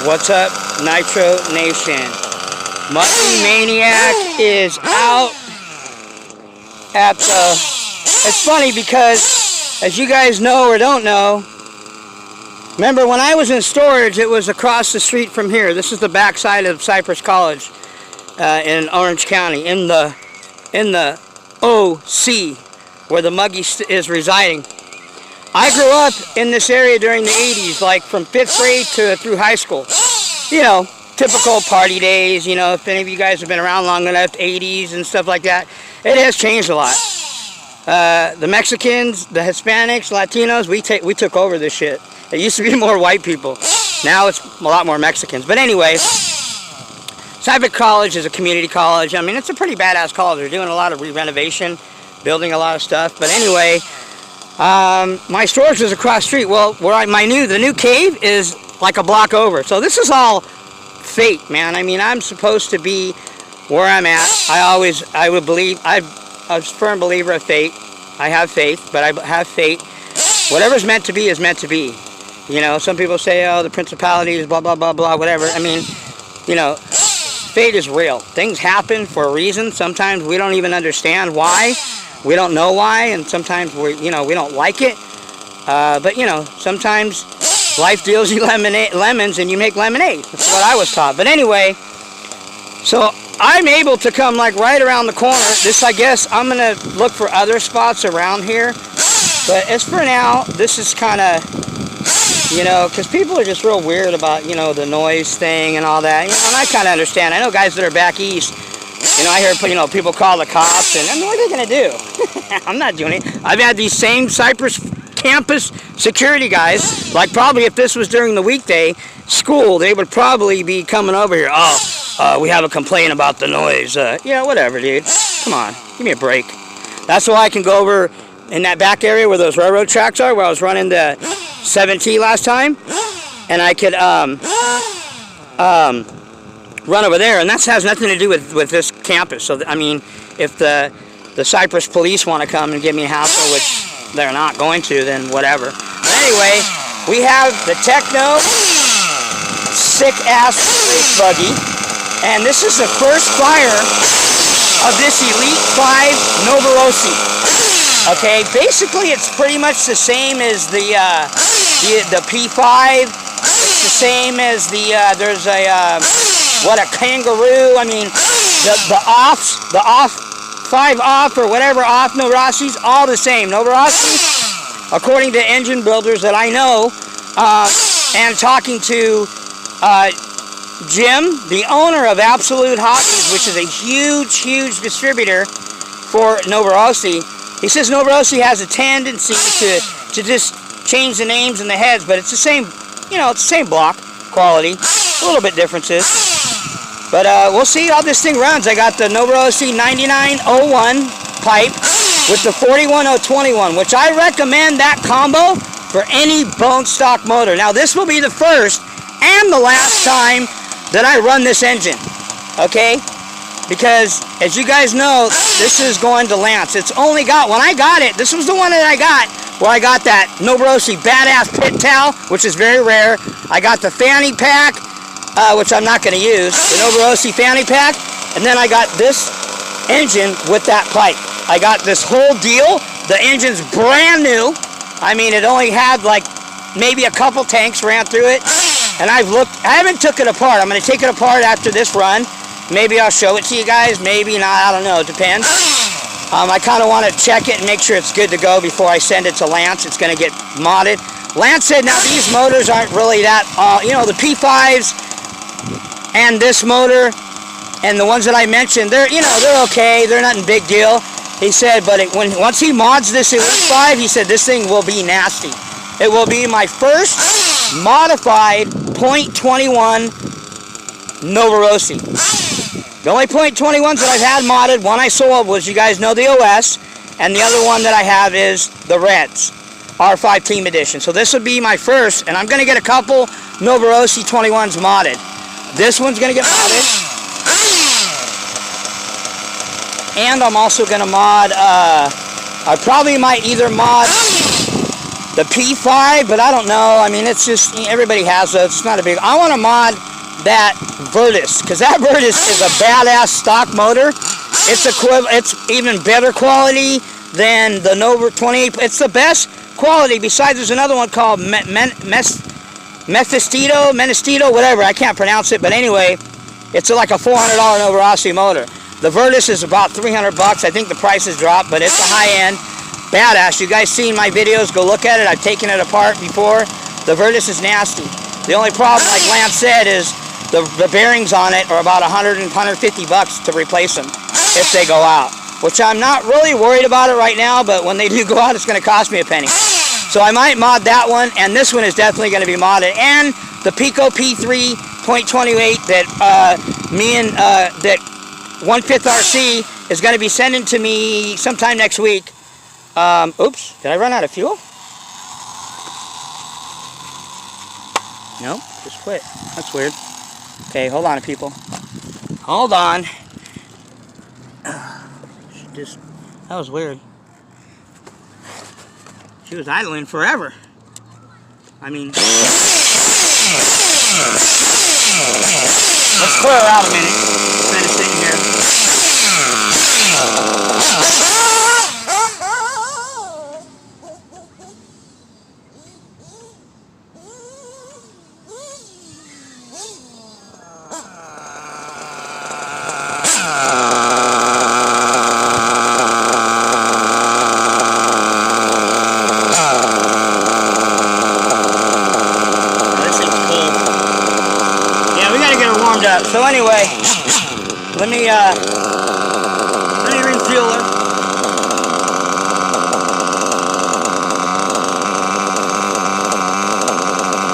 What's up, Nitro Nation? Muddy Maniac is out at the... It's funny because, as you guys know or don't know, remember when I was in storage, it was across the street from here. This is the backside of Cypress College in Orange County, in the OC, where the Muggy is residing. I grew up in this area during the 80s, like from 5th grade through high school. You know, typical party days, you know, if any of you guys have been around long enough, 80s and stuff like that. It has changed a lot. The Mexicans, the Hispanics, Latinos, we took over this shit. It used to be more white people. Now it's a lot more Mexicans. But anyway, Cypress College is a community college. I mean, it's a pretty badass college. They're doing a lot of re-renovation, building a lot of stuff. But anyway, my storage was across the street. Well, where the new cave is like a block over. So this is all fate, man. I mean, I'm supposed to be where I'm at. I'm a firm believer of fate. I have faith, but I have fate. Whatever's meant to be is meant to be. You know, some people say, oh, the principalities, blah, blah, blah, blah, whatever. I mean, you know, fate is real. Things happen for a reason. Sometimes we don't even understand why. We don't know why, and sometimes we don't like it. But you know, sometimes life deals you lemons, and you make lemonade. That's what I was taught. But anyway, so I'm able to come like right around the corner. This, I guess, I'm gonna look for other spots around here. But as for now, this is kind of, you know, because people are just real weird about, you know, the noise thing and all that. You know, and I kind of understand. I know guys that are back east. You know, I hear, you know, people call the cops, and I mean, what are they going to do? I'm not doing it. I've had these same Cypress campus security guys, like probably if this was during the weekday school, they would probably be coming over here. Oh, we have a complaint about the noise. Yeah, whatever, dude. Come on, give me a break. That's why I can go over in that back area where those railroad tracks are, where I was running the 7T last time, and I could, run over there, and that has nothing to do with this campus. So I mean, if the Cypress police want to come and give me a hassle, which they're not going to, then whatever. But anyway, we have the Techno sick ass race buggy, and this is the first fire of this Elite 5 Novarosi. Okay, basically it's pretty much the same as the P5. It's the same as there's a what a kangaroo. I mean, the off 5 off or whatever off Novarosi's, all the same. Novarosi, according to engine builders that I know, and talking to Jim, the owner of Absolute Hobbies, which is a huge distributor for Novarosi, he says Novarosi has a tendency to just change the names and the heads, but it's the same, you know, it's the same block quality, a little bit differences. But we'll see how this thing runs. I got the Novarosi 9901 pipe with the 41021, which I recommend that combo for any bone stock motor. Now this will be the first and the last time that I run this engine, okay? Because as you guys know, this is going to Lance. It's only got, when I got it, this was the one that I got, where I got that Novarosi badass pit towel, which is very rare. I got the fanny pack, which I'm not going to use, the Novarosi fanny pack, and then I got this engine with that pipe. I got this whole deal. The engine's brand new. I mean, it only had like maybe a couple tanks ran through it, and I haven't took it apart. I'm going to take it apart after this run. Maybe I'll show it to you guys, maybe not, I don't know, it depends. I kind of want to check it and make sure it's good to go before I send it to Lance. It's going to get modded. Lance said, now these motors aren't really that, you know, the P5s and this motor and the ones that I mentioned, they're, you know, they're okay. They're not a big deal. He said, but once he mods this Elite 5, he said this thing will be nasty. It will be my first modified .21 Novarosi. The only .21s that I've had modded, one I sold was, you guys know, the OS, and the other one that I have is the Reds R5 Team Edition. So this would be my first, and I'm going to get a couple Novarosi 21s modded. This one's going to get modded. And I'm also going to mod, I probably might either mod the P5, but I don't know. I mean, it's just, everybody has those. It's not a big, I want to mod that Virtus, because that Virtus is a badass stock motor. It's even better quality than the Nova 28. It's the best quality. Besides, there's another one called Menestito, whatever. I can't pronounce it, but anyway, it's like a $400 novarosi motor. The Virtus is about 300 bucks. I think the price has dropped, but it's a high-end badass. You guys seen my videos? Go look at it. I've taken it apart before. The Virtus is nasty. The only problem, like Lance said, is the bearings on it are about 100 and 150 bucks to replace them if they go out, which I'm not really worried about it right now, but when they do go out, it's going to cost me a penny. So I might mod that one, and this one is definitely going to be modded. And the Pico P3.28 that that 1/5 RC is going to be sending to me sometime next week. Oops, did I run out of fuel? No, just quit. That's weird. Okay, hold on, people. Hold on. That was weird. She was idling forever. I mean, let's clear her out a minute. Instead of sitting here. So anyway, let me refuel her.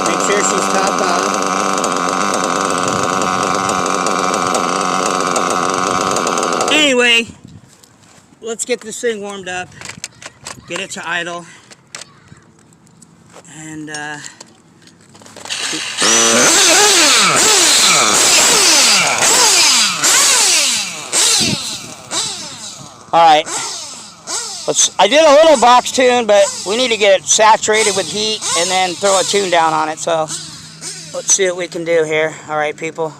Make sure she's topped on. Anyway, let's get this thing warmed up, get it to idle, and alright, I did a little box tune, but we need to get it saturated with heat and then throw a tune down on it, so let's see what we can do here. Alright, people.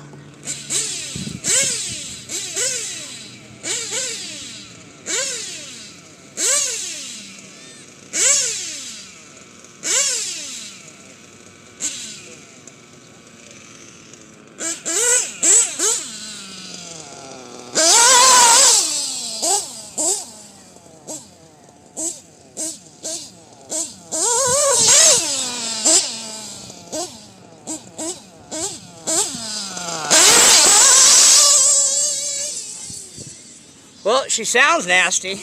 Well, she sounds nasty.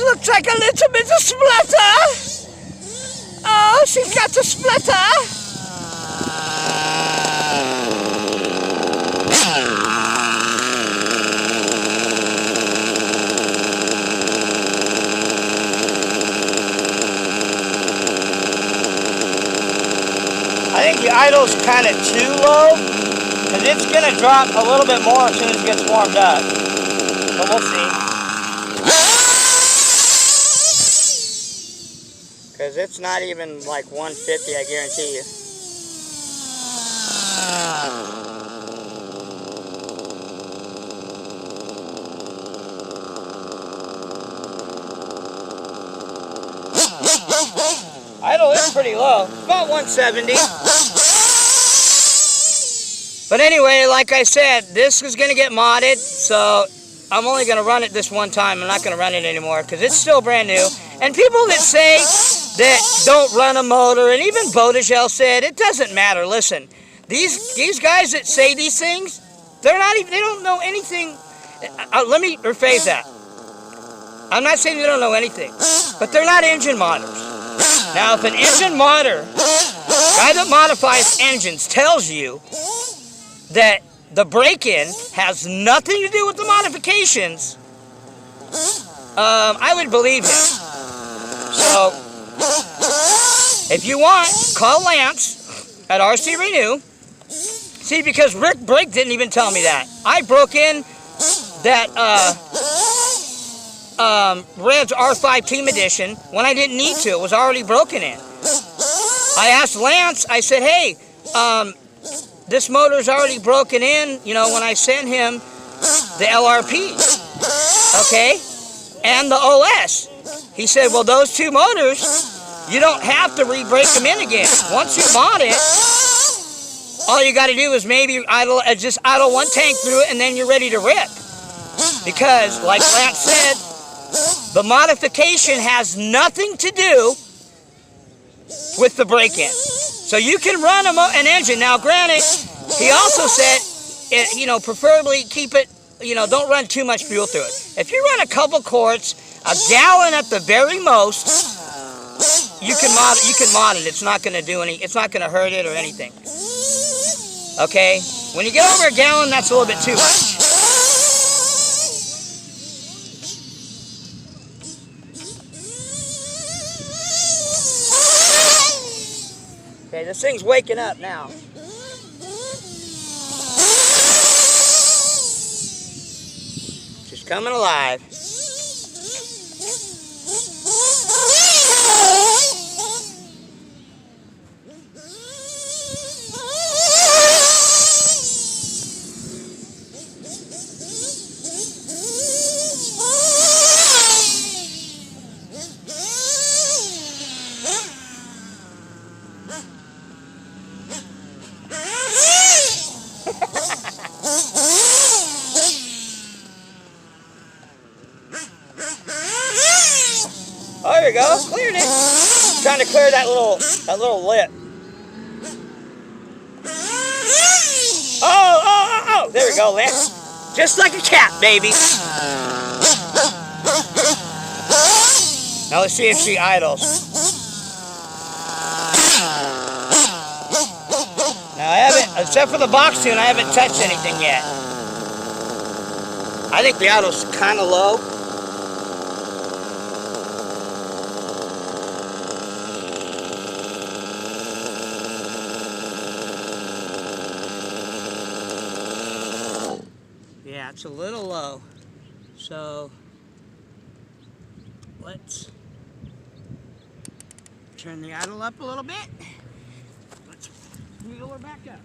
Looks like a little bit of splatter. Oh, she's got a splatter. idle's kind of too low, because it's going to drop a little bit more as soon as it gets warmed up. But we'll see. Because it's not even like 150, I guarantee you. Idle is pretty low, about 170. But anyway, like I said, this is going to get modded, so I'm only going to run it this one time. I'm not going to run it anymore because it's still brand new. And people that say that don't run a motor, and even Bodagel said, it doesn't matter. Listen, these guys that say these things, they don't know anything. Let me rephrase that. I'm not saying they don't know anything, but they're not engine modders. Now, if an engine modder, guy that modifies engines, tells you that the break-in has nothing to do with the modifications, I would believe him. So, if you want, call Lance at RC Renew. See, because Rick Brake didn't even tell me that. I broke in that Red's R5 Team Edition when I didn't need to. It was already broken in. I asked Lance, I said, hey, this motor's already broken in, you know, when I sent him the LRP, okay, and the OS. He said, well, those two motors, you don't have to re-break them in again. Once you mod it, all you got to do is maybe just idle one tank through it, and then you're ready to rip. Because, like Lance said, the modification has nothing to do with the break-in. So you can run an engine. Now, granted, he also said, you know, preferably keep it, you know, don't run too much fuel through it. If you run a couple quarts, a gallon at the very most, you can mod it. It's not going to do it's not going to hurt it or anything. Okay? When you get over a gallon, that's a little bit too much. Okay, this thing's waking up now. She's coming alive. Oh, there we go. Cleared it. Trying to clear that little lip. Oh. There we go, Lance. Just like a cat, baby. Now let's see if she idles. Now I haven't, except for the box tune, I haven't touched anything yet. I think the idle's kind of low. Yeah, it's a little low. So let's turn the idle up a little bit. Let's wheel her back up.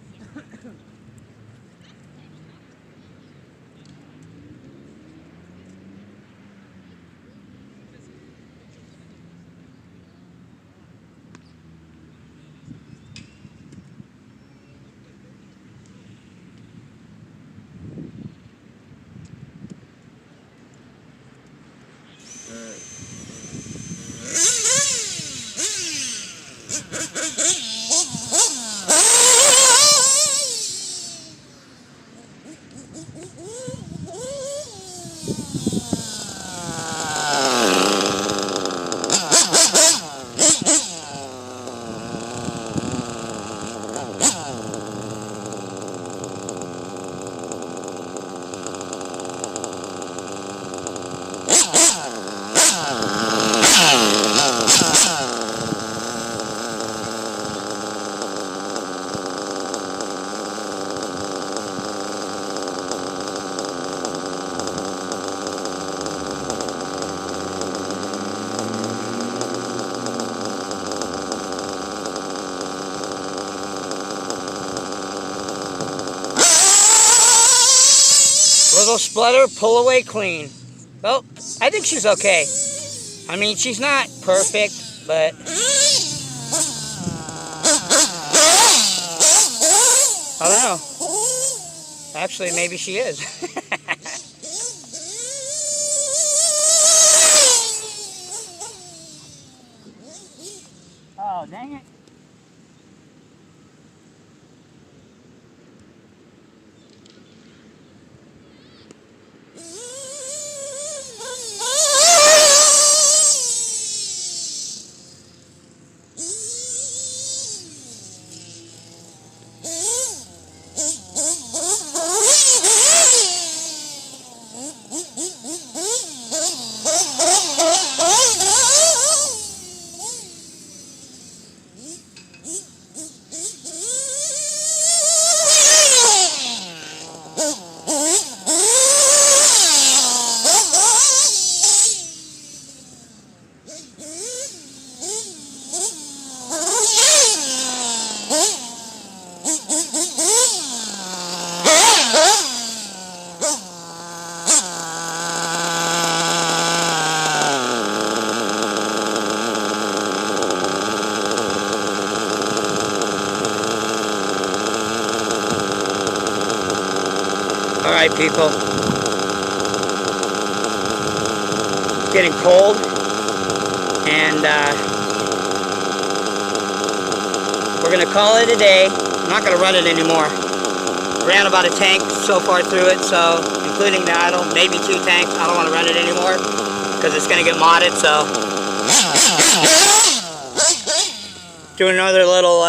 splutter, pull away clean. Well, I think she's okay. I mean, she's not perfect, but I don't know. Actually, maybe she is. Oh, dang it. Alright, people. It's getting cold, and we're going to call it a day. I'm not going to run it anymore. Ran about a tank so far through it, so including the idle, maybe 2 tanks. I don't want to run it anymore because it's going to get modded, so do another little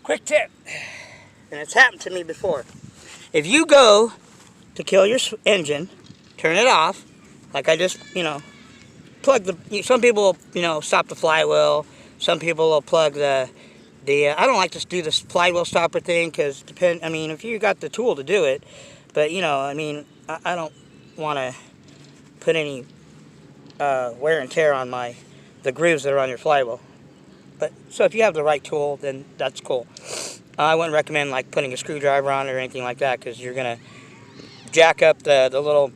quick tip, and it's happened to me before. If you go to kill your engine, turn it off, like I just, plug the, some people will, stop the flywheel, some people will plug the I don't like to do this flywheel stopper thing, because if you got the tool to do it, but, I don't want to put any wear and tear on the grooves that are on your flywheel. But so if you have the right tool, then that's cool. I wouldn't recommend like putting a screwdriver on it or anything like that, because you're gonna jack up the little,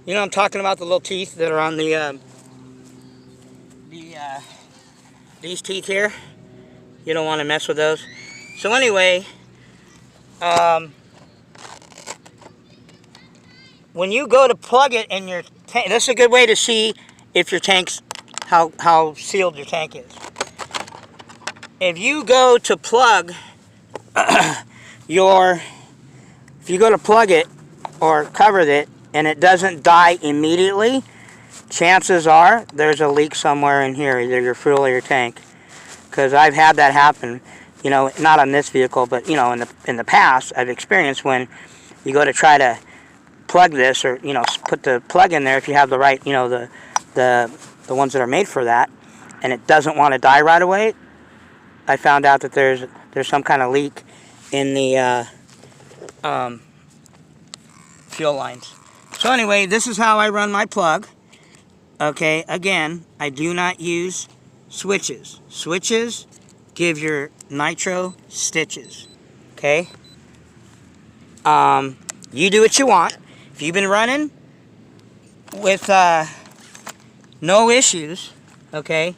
I'm talking about the little teeth that are on these teeth here. You don't want to mess with those. So anyway, when you go to plug it in your tank, this is a good way to see if your tank's how sealed your tank is. If you go to plug if you go to plug it or cover it and it doesn't die immediately, chances are there's a leak somewhere in here, either your fuel or your tank. Because I've had that happen, not on this vehicle, but in the past I've experienced when you go to try to plug this or put the plug in there, if you have the right, the ones that are made for that, and it doesn't want to die right away. I found out that there's some kind of leak in the fuel lines. So anyway, this is how I run my plug. Okay, again, I do not use switches. Switches give your nitro stitches. Okay, You do what you want. If you've been running with no issues, okay,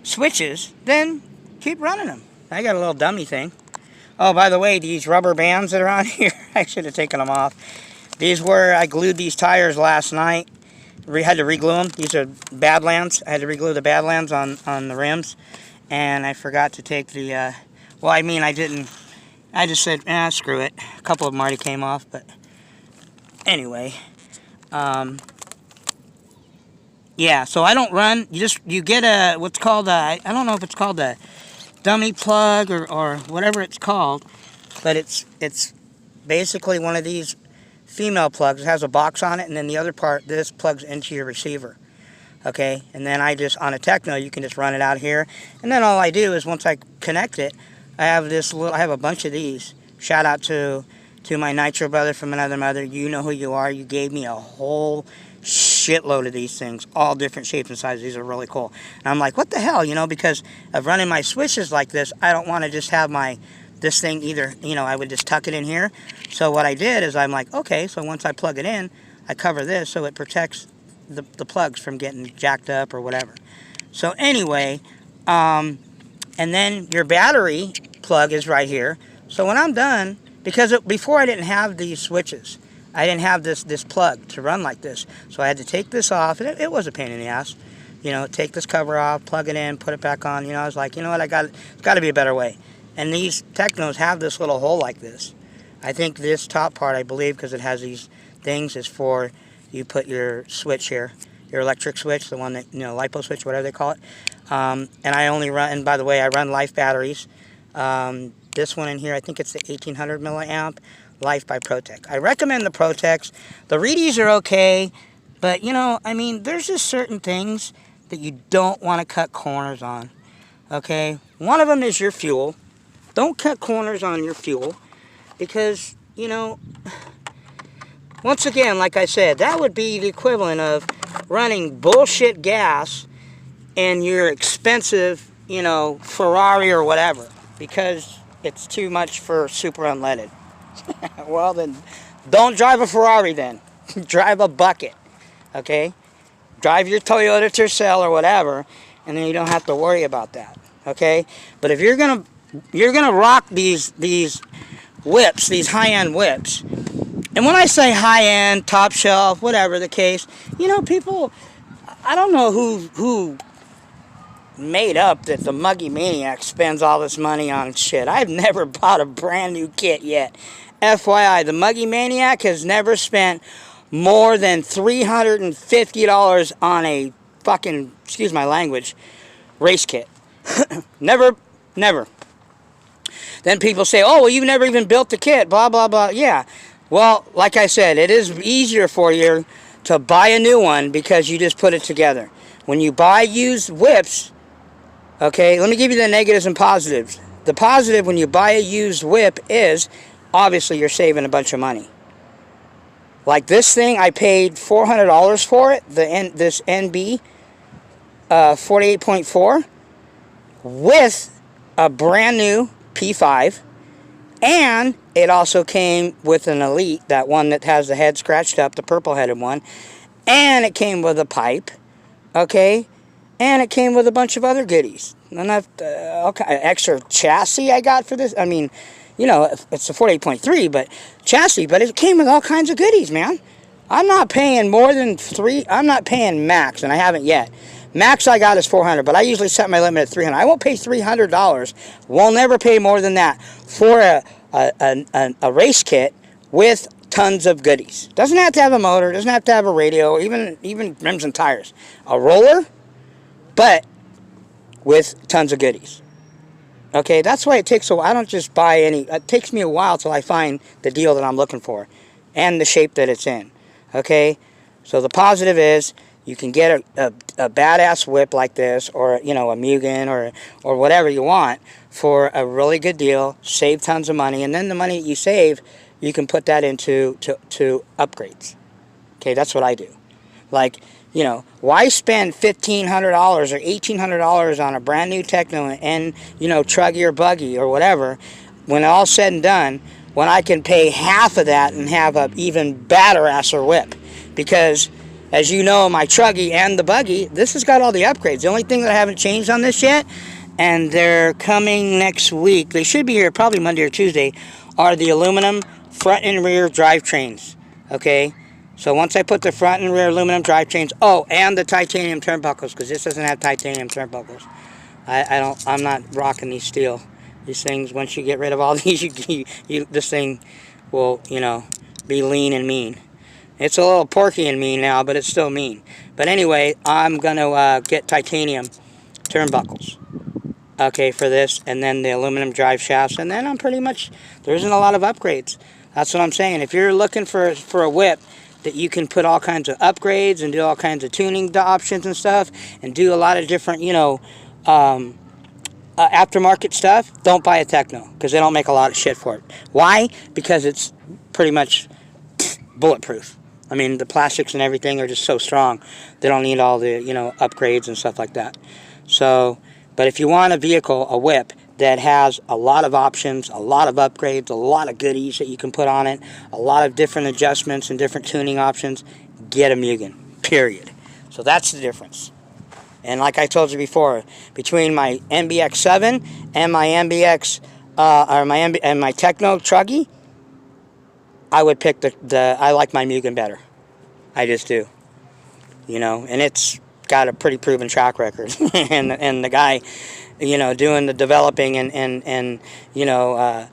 switches, then keep running them. I got a little dummy thing. Oh, by the way, these rubber bands that are on here, I should have taken them off. These were, I glued these tires last night. Had to re-glue them. These are Badlands. I had to re-glue the Badlands on the rims. And I forgot to take the, well, I mean, I didn't. I just said, screw it. A couple of them already came off, but anyway. Yeah, so I don't run. You get a, what's called a, I don't know if it's called a dummy plug or whatever it's called, but it's basically one of these female plugs. It has a box on it, and then the other part, this plugs into your receiver. Okay, and then I just, on a Techno, you can just run it out here, and then all I do is once I connect it, I have a bunch of these. Shout out to my Nitro brother from another mother. You know who you are. You gave me a whole shitload of these things, all different shapes and sizes. These are really cool. And I'm like, what the hell, you know, because of running my switches like this, I don't want to just have this thing either, you know, I would just tuck it in here. So what I did is I'm like, okay, so once I plug it in, I cover this so it protects the plugs from getting jacked up or whatever. So anyway, and then your battery plug is right here. So when I'm done, because before I didn't have these switches, I didn't have this plug to run like this. So I had to take this off, and it was a pain in the ass. You know, take this cover off, plug it in, put it back on. You know, I was like, you know what, it's got to be a better way. And these Technos have this little hole like this. I think this top part, I believe, because it has these things, is for you put your switch here, your electric switch, the one that, you know, LiPo switch, whatever they call it. And I only run, and by the way, I run Life batteries. This one in here, I think it's the 1800 milliamp Life by Protec. I recommend the Protecs. The Reedies are okay, but, you know, I mean, there's just certain things that you don't want to cut corners on, okay? One of them is your fuel. Don't cut corners on your fuel because, you know, once again, like I said, that would be the equivalent of running bullshit gas in your expensive, you know, Ferrari or whatever, because it's too much for super unleaded. Well, then, don't drive a Ferrari then. Drive a bucket, okay? Drive your Toyota Tercel or whatever, and then you don't have to worry about that, okay? But if you're gonna rock these whips, these high-end whips, and when I say high-end, top shelf, whatever the case, you know, people, I don't know who made up that the Muggy Maniac spends all this money on shit. I've never bought a brand new kit yet. FYI, the Muggy Maniac has never spent more than $350 on a fucking, excuse my language, race kit. Never. Then people say, oh, well, you've never even built the kit, blah, blah, blah. Yeah. Well, like I said, it is easier for you to buy a new one because you just put it together. When you buy used whips, okay, let me give you the negatives and positives. The positive when you buy a used whip is, obviously, you're saving a bunch of money. Like this thing, I paid $400 for it, this NB 48.4, with a brand new P5, and it also came with an Elite, that one that has the head scratched up, the purple-headed one, and it came with a pipe, okay, and it came with a bunch of other goodies. And extra chassis I got for this. I mean, you know, it's a 48.3, but chassis, but it came with all kinds of goodies, man. I'm not paying more than I'm not paying max, and I haven't yet. Max I got is $400, but I usually set my limit at $300. I won't pay $300. We'll never pay more than that for a race kit with tons of goodies. Doesn't have to have a motor, doesn't have to have a radio, even rims and tires. A roller, but with tons of goodies. Okay, that's why it takes a while. I don't just buy any. It takes me a while till I find the deal that I'm looking for and the shape that it's in. Okay, so the positive is you can get a badass whip like this, or, you know, a Mugen or whatever you want for a really good deal, save tons of money, and then the money that you save, you can put that into to upgrades. Okay, that's what I do. Like, You know, why spend $1,500 or $1,800 on a brand new Techno and, you know, truggy or buggy or whatever, when all's said and done, when I can pay half of that and have a even baderasser whip? Because, as you know, my truggy and the buggy, this has got all the upgrades. The only thing that I haven't changed on this yet, and they're coming next week, they should be here probably Monday or Tuesday, are the aluminum front and rear drivetrains. Okay? So once I put the front and rear aluminum drivetrains, oh, and the titanium turnbuckles, because this doesn't have titanium turnbuckles. I'm not rocking these steel. These things, once you get rid of all these, this thing will, you know, be lean and mean. It's a little porky and mean now, but it's still mean. But anyway, I'm going to get titanium turnbuckles, okay, for this, and then the aluminum drive shafts, and then I'm pretty much, there isn't a lot of upgrades. That's what I'm saying. If you're looking for a whip that you can put all kinds of upgrades and do all kinds of tuning options and stuff, and do a lot of different, you know, aftermarket stuff, don't buy a Techno, because they don't make a lot of shit for it. Why? Because it's pretty much bulletproof. I mean, the plastics and everything are just so strong, they don't need all the, you know, upgrades and stuff like that. So, but if you want a vehicle, a whip, that has a lot of options, a lot of upgrades, a lot of goodies that you can put on it, a lot of different adjustments and different tuning options, get a Mugen, period. So that's the difference. And like I told you before, between my MBX7 and my MBX, and my Techno Truggy, I would pick I like my Mugen better. I just do. You know, and it's got a pretty proven track record. and the guy, you know, doing the developing and you know,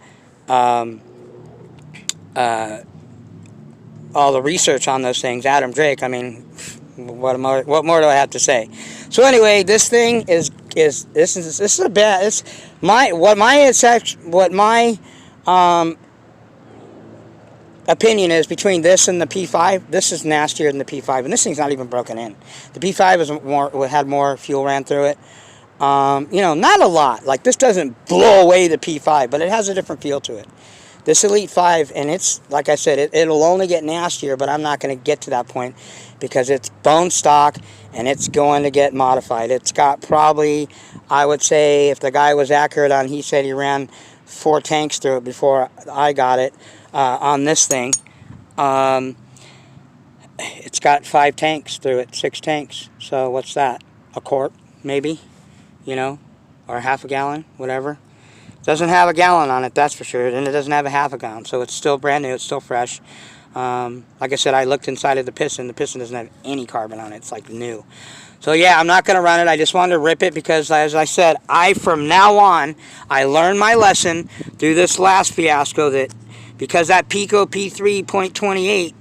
all the research on those things, Adam Drake, I mean, what more do I have to say? So anyway, this thing is a bad, it's what my opinion is between this and the P5. This is nastier than the P5, and this thing's not even broken in. The P5 had more fuel ran through it. You know, not a lot. Like, this doesn't blow away the P5, but it has a different feel to it. This Elite 5, and it's, like I said, it'll only get nastier, but I'm not going to get to that point because it's bone stock, and it's going to get modified. It's got probably, I would say, if the guy was accurate on, he said he ran 4 tanks through it before I got it on this thing. It's got 5 tanks through it, 6 tanks. So what's that? A quart, maybe? You know, or half a gallon, whatever. Doesn't have a gallon on it, that's for sure, and it doesn't have a half a gallon, so it's still brand new, it's still fresh. Like I said, I looked inside of the piston doesn't have any carbon on it, it's like new. So yeah, I'm not going to run it, I just wanted to rip it because, as I said, from now on, I learned my lesson through this last fiasco that because that Pico P3.28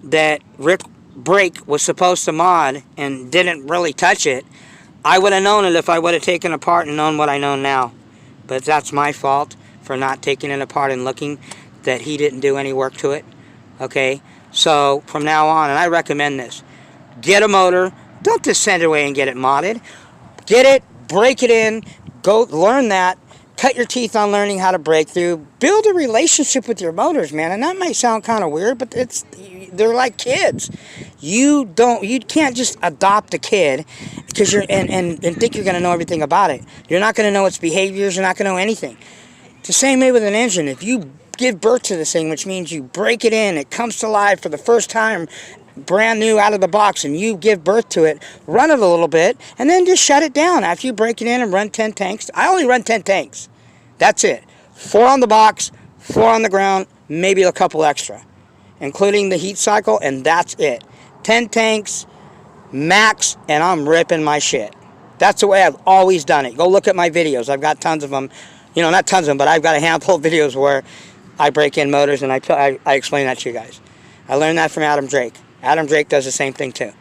that Rick Brake was supposed to mod and didn't really touch it, I would have known it if I would have taken it apart and known what I know now. But that's my fault for not taking it apart and looking that he didn't do any work to it. Okay? So, from now on, and I recommend this, get a motor. Don't just send it away and get it modded. Get it, break it in, go learn that, cut your teeth on learning how to break through. Build a relationship with your motors, man. And that might sound kind of weird, but they're like kids. You can't just adopt a kid because and think you're going to know everything about it. You're not going to know its behaviors. You're not going to know anything. It's the same way with an engine. If you give birth to this thing, which means you break it in, it comes to life for the first time, brand new out of the box, and you give birth to it, run it a little bit, and then just shut it down after you break it in and run 10 tanks. I only run 10 tanks. That's it. 4 on the box, 4 on the ground, maybe a couple extra, including the heat cycle, and that's it. 10 tanks, max, and I'm ripping my shit. That's the way I've always done it. Go look at my videos. I've got tons of them. You know, not tons of them, but I've got a handful of videos where I break in motors, and I explain that to you guys. I learned that from Adam Drake. Adam Drake does the same thing too.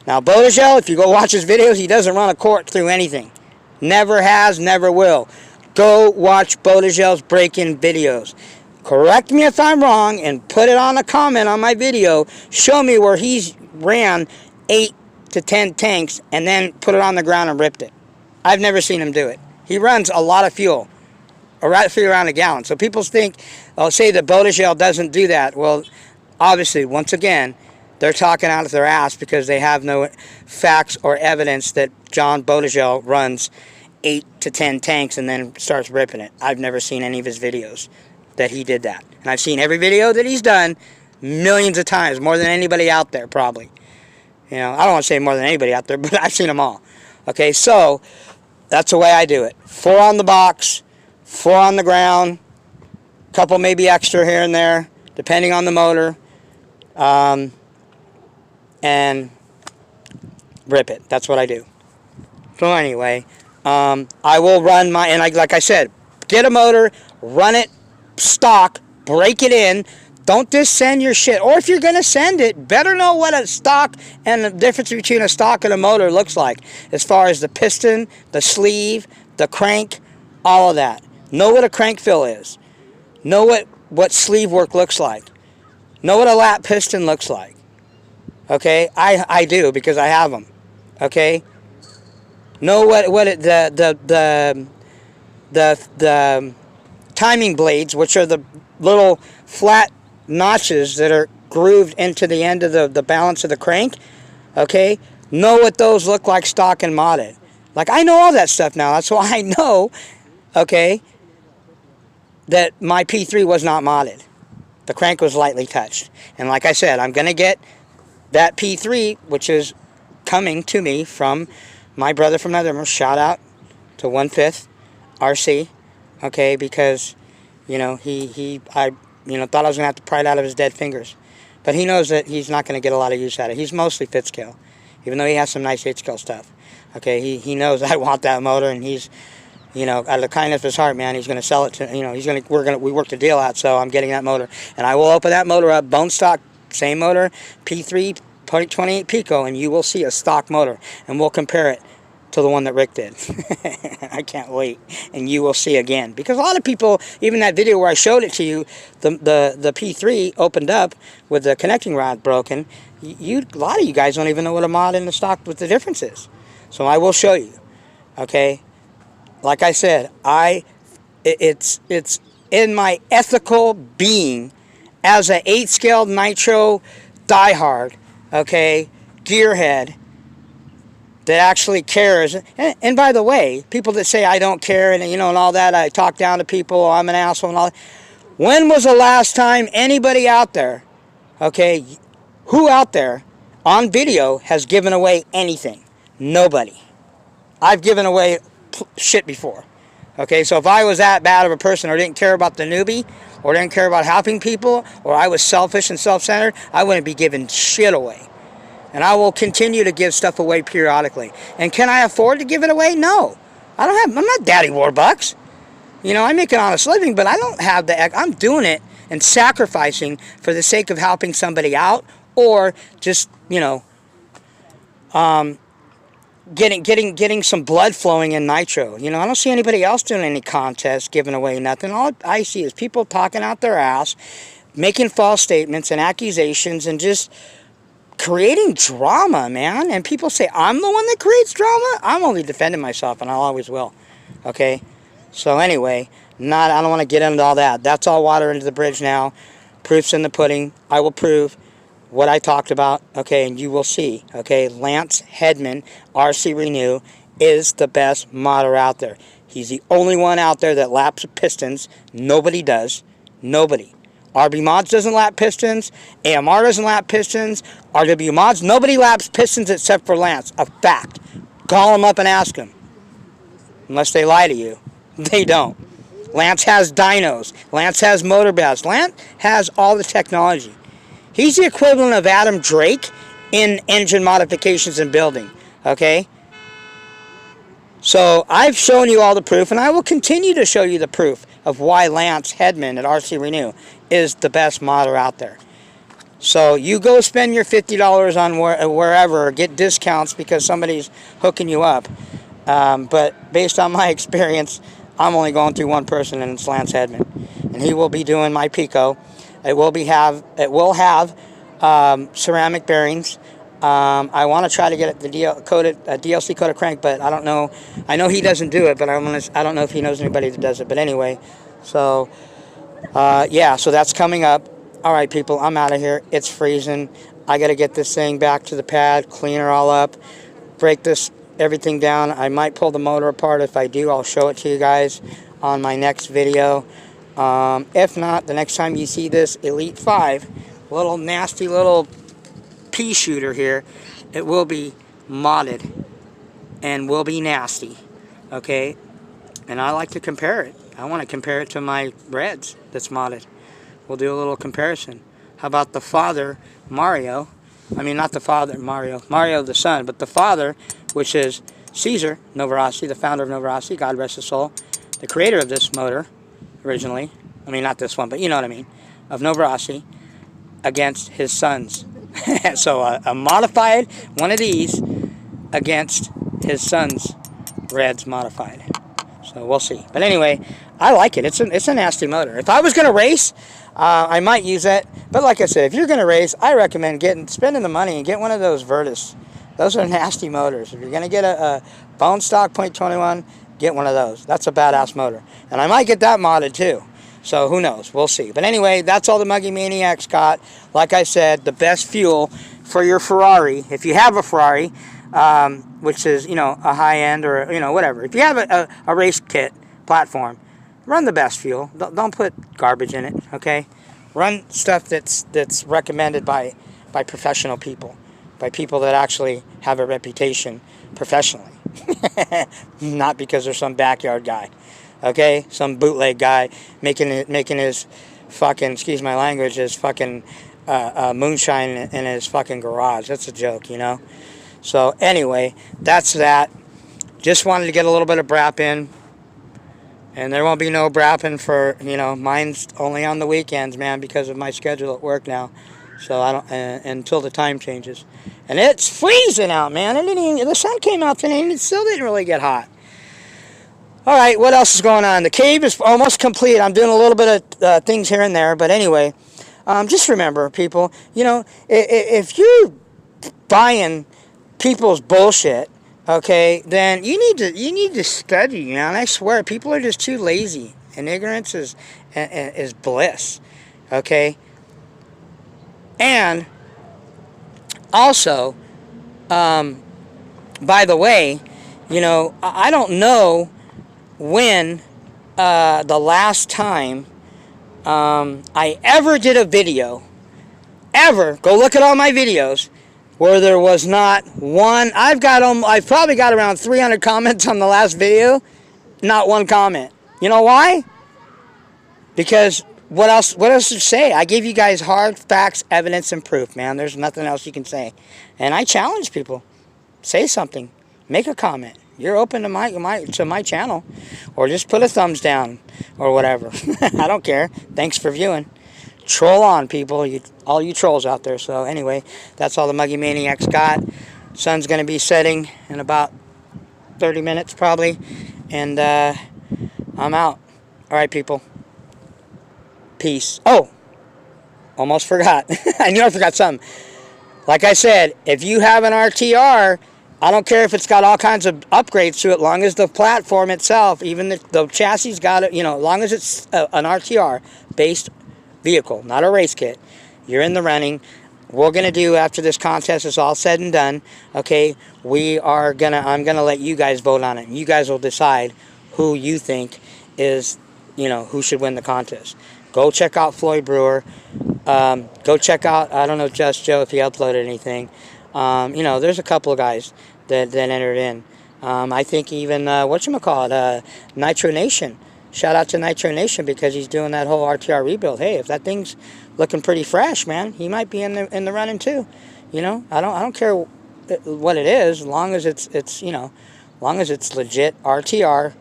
Now, Bodegel, if you go watch his videos, he doesn't run a quart through anything. Never has, never will. Go watch Bodegel's break-in videos. Correct me if I'm wrong and put it on a comment on my video. Show me where he's ran 8 to 10 tanks and then put it on the ground and ripped it. I've never seen him do it. He runs a lot of fuel, around a gallon. So people think, say that Bodegel doesn't do that. Well, obviously, once again, they're talking out of their ass because they have no facts or evidence that John Bodegel runs 8 to 10 tanks and then starts ripping it. I've never seen any of his videos that he did that. And I've seen every video that he's done millions of times, more than anybody out there probably. You know, I don't want to say more than anybody out there, but I've seen them all. Okay, so that's the way I do it. 4 on the box, 4 on the ground, couple maybe extra here and there, depending on the motor, and rip it. That's what I do. So anyway, I will run my, and like I said, get a motor, run it stock, break it in. Don't just send your shit. Or if you're going to send it, better know what a stock and the difference between a stock and a motor looks like. As far as the piston, the sleeve, the crank, all of that. Know what a crank fill is. Know what sleeve work looks like. Know what a lap piston looks like. Okay? I do because I have them. Okay? Know the timing blades, which are the little flat notches that are grooved into the end of the balance of the crank. Okay? Know what those look like stock and modded. Like, I know all that stuff now. That's why I know, okay, that my P3 was not modded. The crank was lightly touched. And like I said, I'm going to get that P3, which is coming to me from my brother from Netherlands. Shout out to 1/5 RC, okay, because, you know, I thought I was going to have to pry it out of his dead fingers. But he knows that he's not going to get a lot of use out of it. He's mostly fifth scale, even though he has some nice 8 scale stuff. Okay, he knows I want that motor, and he's, you know, out of the kindness of his heart, man, he's going to sell it to, you know, we worked the deal out, so I'm getting that motor. And I will open that motor up, bone stock, same motor, P3, 28 Pico, and you will see a stock motor. And we'll compare it to the one that Rick did. I can't wait. And you will see again. Because a lot of people, even that video where I showed it to you, the P3 opened up with the connecting rod broken. A lot of you guys don't even know what a mod and the stock, what the difference is. So I will show you. Okay? Like I said, it's in my ethical being as an 8 scale nitro diehard, okay, gearhead, that actually cares. And by the way, people that say I don't care and, you know, and all that, I talk down to people, oh, I'm an asshole and all that. When was the last time anybody out there, okay, who out there on video has given away anything? Nobody. I've given away shit before. Okay, so if I was that bad of a person or didn't care about the newbie or didn't care about helping people or I was selfish and self-centered, I wouldn't be giving shit away. And I will continue to give stuff away periodically. And can I afford to give it away? No. I'm not Daddy Warbucks. You know, I make an honest living, but I don't have I'm doing it and sacrificing for the sake of helping somebody out or just, you know, getting some blood flowing in nitro. You know, I don't see anybody else doing any contests, giving away nothing. All I see is people talking out their ass, making false statements and accusations and just creating drama, man. And people say, I'm the one that creates drama? I'm only defending myself, and I always will. Okay? So anyway, I don't want to get into all that. That's all water into the bridge now. Proof's in the pudding. I will prove what I talked about, okay, and you will see, okay, Lance Hedman, RC Renew, is the best modder out there. He's the only one out there that laps pistons. Nobody does. Nobody. RB Mods doesn't lap pistons. AMR doesn't lap pistons. RW Mods, nobody laps pistons except for Lance. A fact. Call him up and ask him. Unless they lie to you. They don't. Lance has dynos. Lance has motor baths. Lance has all the technology. He's the equivalent of Adam Drake in engine modifications and building, okay? So I've shown you all the proof, and I will continue to show you the proof of why Lance Hedman at RC Renew is the best modder out there. So you go spend your $50 on wherever, or get discounts because somebody's hooking you up. But based on my experience, I'm only going through one person, and it's Lance Hedman. And he will be doing my Pico. It will have ceramic bearings. I want to try to get the DLC coated crank, but I don't know. I know he doesn't do it, but I don't know if he knows anybody that does it. But anyway, so yeah, so that's coming up. All right, people, I'm out of here. It's freezing. I got to get this thing back to the pad, clean her all up, break everything down. I might pull the motor apart. If I do, I'll show it to you guys on my next video. If not, the next time you see this Elite 5, little nasty little pea shooter here, it will be modded and will be nasty, okay? And I like to compare it. I want to compare it to my Reds that's modded. We'll do a little comparison. How about the father, Mario? I mean, not the father, Mario the son, but the father, which is Caesar Novarosi, the founder of Novarosi, God rest his soul, the creator of this motor, originally. I mean, not this one, but you know what I mean, of Novarosi, against his sons. So a modified one of these against his son's Reds modified. So we'll see. But anyway, I like it. It's a nasty motor. If I was going to race, I might use it. But like I said, if you're going to race, I recommend spending the money and get one of those Virtus. Those are nasty motors. If you're going to get a bone stock .21, get one of those. That's a badass motor. And I might get that modded too. So who knows? We'll see. But anyway, that's all the Muggy Maniacs got. Like I said, the best fuel for your Ferrari, if you have a Ferrari, which is, you know, a high-end or, you know, whatever. If you have a race kit platform, run the best fuel. Don't put garbage in it, okay? Run stuff that's recommended by professional people, by people that actually have a reputation professionally. Not because they're some backyard guy, okay? Some bootleg guy making his fucking, excuse my language, his fucking moonshine in his fucking garage. That's a joke, you know? So anyway, that's that. Just wanted to get a little bit of brap in. And there won't be no brapping for, you know, mine's only on the weekends, man, because of my schedule at work now. So I don't, until the time changes. And it's freezing out, man. The sun came out today and it still didn't really get hot. All right, what else is going on? The cave is almost complete. I'm doing a little bit of things here and there. But anyway, just remember, people, you know, if you're buying people's bullshit, okay, then you need to study, you know. And I swear, people are just too lazy, and ignorance is bliss, okay. And also, by the way, you know, I don't know when the last time I ever did a video, go look at all my videos, where there was not one. I've probably got around 300 comments on the last video, not one comment. You know why? Because what else to say? I give you guys hard facts, evidence, and proof, man. There's nothing else you can say. And I challenge people. Say something. Make a comment. You're open to my channel. Or just put a thumbs down or whatever. I don't care. Thanks for viewing. Troll on, people. All you trolls out there. So anyway, that's all the Muggy Maniacs got. Sun's going to be setting in about 30 minutes probably. And I'm out. All right, people. Peace. Oh, almost forgot. I knew I forgot something. Like I said, if you have an RTR, I don't care if it's got all kinds of upgrades to it, long as the platform itself, even the chassis got it, you know, long as it's an RTR-based vehicle, not a race kit, you're in the running. We're going to do, after this contest is all said and done, okay, I'm going to let you guys vote on it. And you guys will decide who you think is, you know, who should win the contest. Go check out Floyd Brewer. Go check out, I don't know, Just Joe, if he uploaded anything. You know, there's a couple of guys that entered in. I think even, Nitro Nation. Shout out to Nitro Nation because he's doing that whole RTR rebuild. Hey, if that thing's looking pretty fresh, man, he might be in the running too. You know, I don't care what it is, as long as it's you know, long as it's legit RTR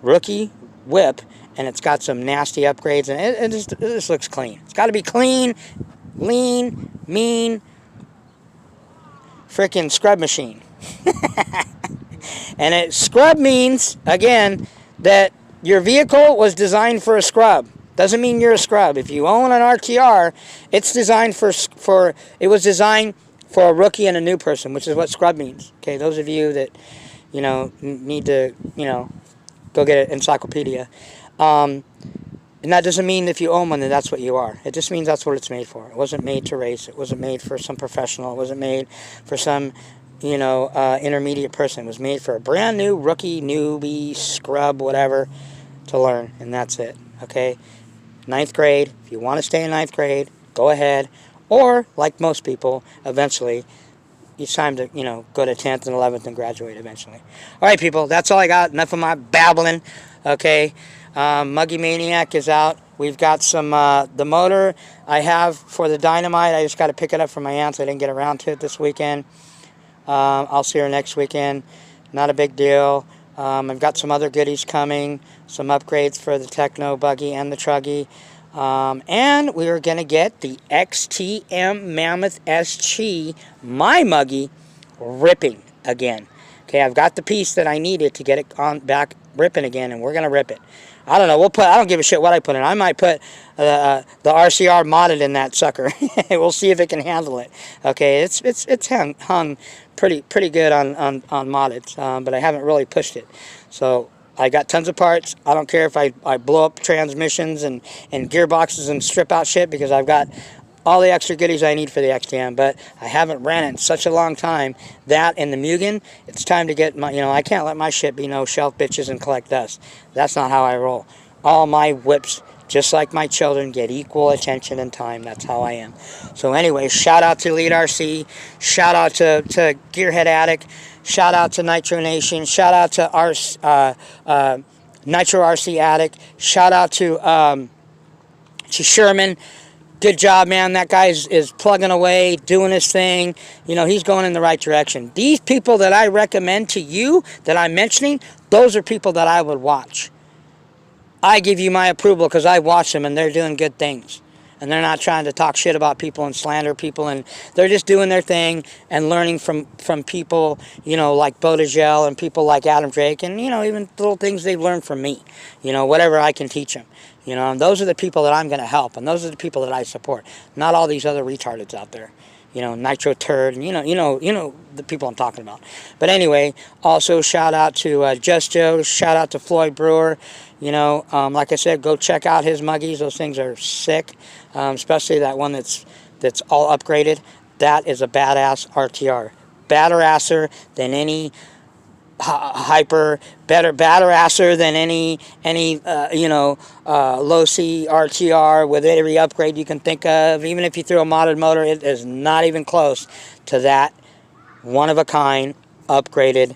rookie whip and it's got some nasty upgrades and it just looks clean. It's got to be clean, lean, mean, freaking scrub machine. And scrub means, again, that your vehicle was designed for a scrub. Doesn't mean you're a scrub. If you own an RTR, it's designed it was designed for a rookie and a new person, which is what scrub means. Okay, those of you that, you know, need to, you know, go get an encyclopedia. And that doesn't mean if you own one that that's what you are. It just means that's what it's made for. It wasn't made to race. It wasn't made for some professional. It wasn't made for some, you know, intermediate person. It was made for a brand new rookie, newbie, scrub, whatever, to learn. And that's it. Okay? 9th grade. If you want to stay in 9th grade, go ahead. Or, like most people, eventually, it's time to, you know, go to 10th and 11th and graduate eventually. All right, people. That's all I got. Enough of my babbling. Okay? Muggy Maniac is out. We've got some, the motor I have for the Dynamite. I just got to pick it up from my aunt, so I didn't get around to it this weekend. I'll see her next weekend. Not a big deal. I've got some other goodies coming. Some upgrades for the Techno Buggy and the Truggy. And we are going to get the XTM Mammoth SG, my Muggy, ripping again. Okay, I've got the piece that I needed to get it on back ripping again, and we're going to rip it. I don't know. I don't give a shit what I put in. I might put the RCR modded in that sucker. We'll see if it can handle it. Okay, it's hung pretty good on modded, but I haven't really pushed it. So I got tons of parts. I don't care if I blow up transmissions and gearboxes and strip out shit, because I've got all the extra goodies I need for the XTM, but I haven't ran it in such a long time. That and the Mugen, it's time to get my, you know, I can't let my shit be no shelf bitches and collect dust. That's not how I roll. All my whips, just like my children, get equal attention and time. That's how I am. So anyway, shout out to Elite RC, shout out to Gearhead Attic, shout out to Nitro Nation, shout out to Nitro RC Attic, shout out to Sherman. Good job, man. That guy is plugging away, doing his thing. You know, he's going in the right direction. These people that I recommend to you, that I'm mentioning, those are people that I would watch. I give you my approval because I watch them and they're doing good things. And they're not trying to talk shit about people and slander people. And they're just doing their thing and learning from people, you know, like Bodegel and people like Adam Drake. And, you know, even little things they've learned from me. You know, whatever I can teach them. You know, and those are the people that I'm going to help, and those are the people that I support. Not all these other retardeds out there. You know, Nitro Turd, and you know the people I'm talking about. But anyway, also shout out to Just Joe, shout out to Floyd Brewer. You know, like I said, go check out his Muggies. Those things are sick, especially that one that's all upgraded. That is a badass RTR. Baderasser than any hyper, baderasser than any you know, low C RTR with every upgrade you can think of. Even if you threw a modded motor, it is not even close to that one-of-a-kind upgraded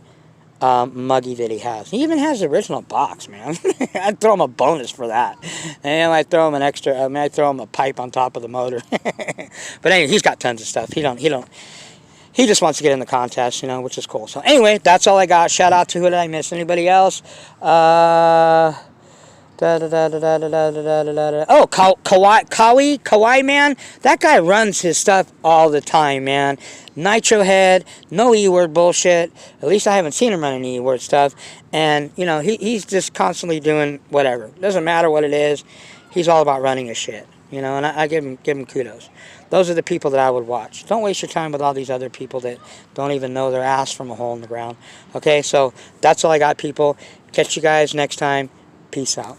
Muggy that he has. He even has the original box, man. I'd throw him a bonus for that. And I'd throw him an extra, I mean, I'd throw him a pipe on top of the motor. But anyway, he's got tons of stuff. He just wants to get in the contest, you know, which is cool. So anyway, that's all I got. Shout out to, who did I miss? Anybody else? Oh, Kawhi, man. That guy runs his stuff all the time, man. Nitro Head, no E-word bullshit. At least I haven't seen him run any E-word stuff. And, you know, he's just constantly doing whatever. Doesn't matter what it is. He's all about running his shit. You know, and I give him kudos. Those are the people that I would watch. Don't waste your time with all these other people that don't even know their ass from a hole in the ground. Okay, so that's all I got, people. Catch you guys next time. Peace out.